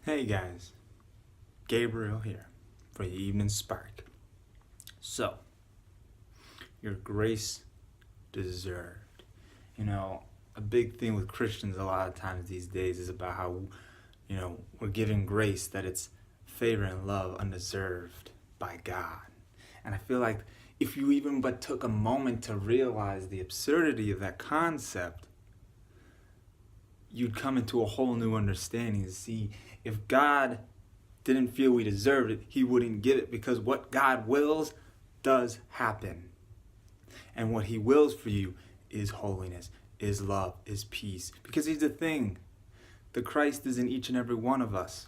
Hey guys, Gabriel here for the Evening Spark. So, your grace deserved. A big thing with Christians a lot of times these days is about how, we're given grace, that it's favor and love undeserved by God. And I feel like if you even but took a moment to realize the absurdity of that concept, you'd come into a whole new understanding to see if God didn't feel we deserved it, he wouldn't give it, because what God wills does happen. And what he wills for you is holiness, is love, is peace. Because here's the thing, the Christ is in each and every one of us.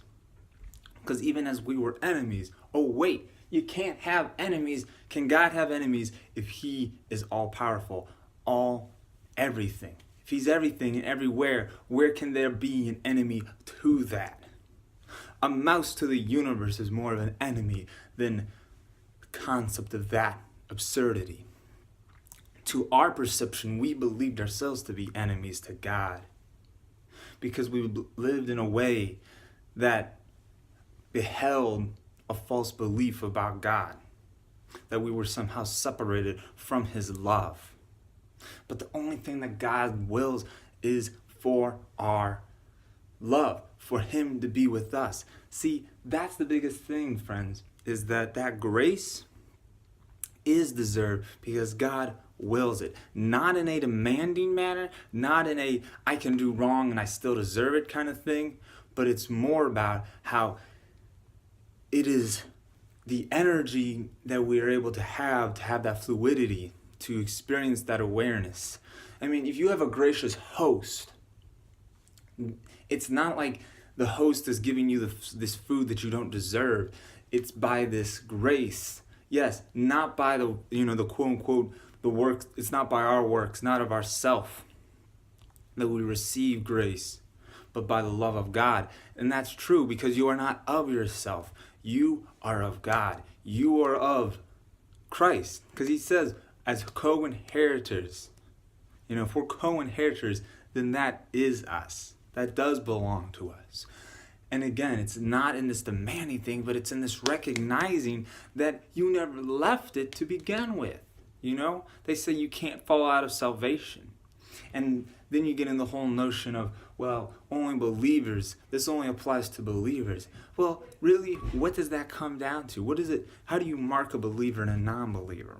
Because even as we were enemies, oh wait, you can't have enemies. Can God have enemies if he is all powerful, everything? If he's everything and everywhere, where can there be an enemy to that? A mouse to the universe is more of an enemy than the concept of that absurdity. To our perception, we believed ourselves to be enemies to God because we lived in a way that beheld a false belief about God, that we were somehow separated from his love. But the only thing that God wills is for our love, for him to be with us. See, that's the biggest thing, friends, is that grace is deserved because God wills it. Not in a demanding manner, not in a I can do wrong and I still deserve it kind of thing, but it's more about how it is the energy that we are able to have that fluidity, to experience that awareness. I mean, if you have a gracious host, it's not like the host is giving you this food that you don't deserve. It's by this grace. Yes, not by the quote unquote the works. It's not by our works, not of ourself, that we receive grace, but by the love of God. And that's true because you are not of yourself. You are of God. You are of Christ. Because he says, as co-inheritors, if we're co-inheritors, then that is us. That does belong to us. And again, it's not in this demanding thing, but it's in this recognizing that you never left it to begin with. They say you can't fall out of salvation. And then you get in the whole notion of, well, only believers, this only applies to believers. Well, really, what does that come down to? What is it? How do you mark a believer and a non-believer?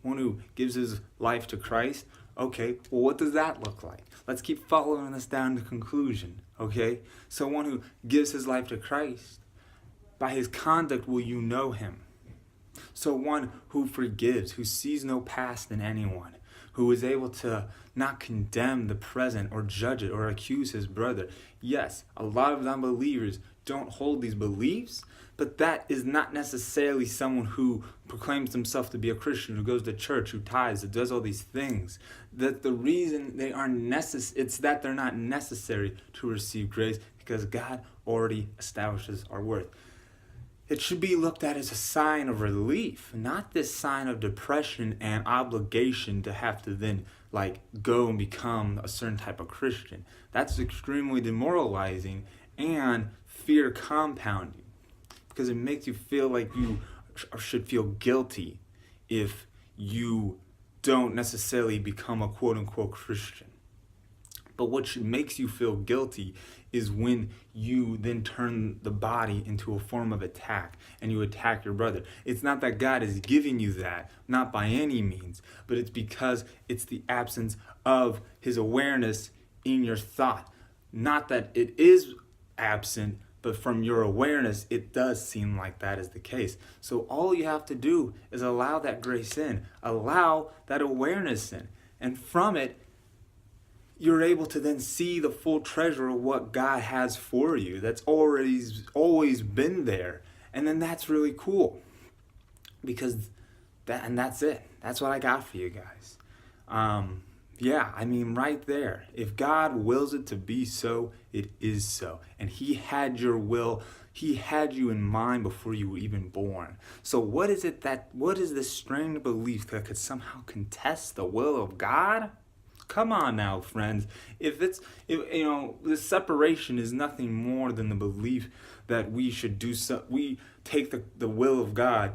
One who gives his life to Christ? Okay, well, what does that look like? Let's keep following this down to conclusion, okay? So one who gives his life to Christ, by his conduct will you know him. So one who forgives, who sees no past in anyone, who is able to not condemn the present or judge it or accuse his brother. Yes, a lot of non-believers don't hold these beliefs, but that is not necessarily someone who proclaims himself to be a Christian, who goes to church, who tithes, who does all these things. That the reason they are it's that they're not necessary to receive grace, because God already establishes our worth. It should be looked at as a sign of relief, not this sign of depression and obligation to have to then go and become a certain type of Christian. That's extremely demoralizing and fear compounding, because it makes you feel like you should feel guilty if you don't necessarily become a quote-unquote Christian. But what makes you feel guilty is when you then turn the body into a form of attack and you attack your brother. It's not that God is giving you that, not by any means, but it's because it's the absence of his awareness in your thought. Not that it is absent, but from your awareness, it does seem like that is the case. So all you have to do is allow that grace in, allow that awareness in, and from it, you're able to then see the full treasure of what God has for you that's always been there. And then that's really cool, because that's it. That's what I got for you guys. Right there. If God wills it to be so, it is so. And he had your will. He had you in mind before you were even born. So what is this strange belief that could somehow contest the will of God? Come on now, friends. If the separation is nothing more than the belief that we should do so, we take the will of God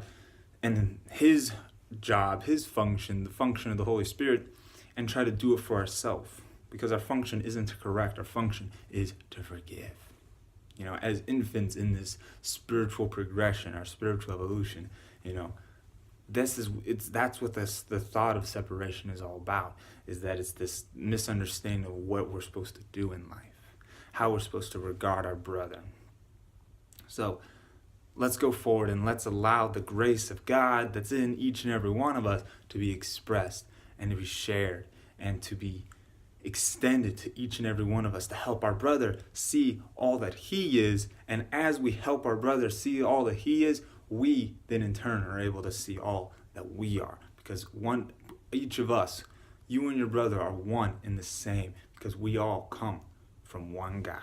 and His job, His function, the function of the Holy Spirit, and try to do it for ourselves. Because our function isn't to correct, our function is to forgive. As infants in this spiritual progression, our spiritual evolution, that's what the thought of separation is all about, is that it's this misunderstanding of what we're supposed to do in life, how we're supposed to regard our brother. So let's go forward and let's allow the grace of God that's in each and every one of us to be expressed and to be shared and to be extended to each and every one of us, to help our brother see all that he is. And as we help our brother see all that he is, we then in turn are able to see all that we are. Because each of us, you and your brother, are one and the same, because we all come from one God.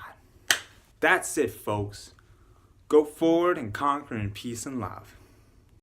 That's it, folks. Go forward and conquer in peace and love.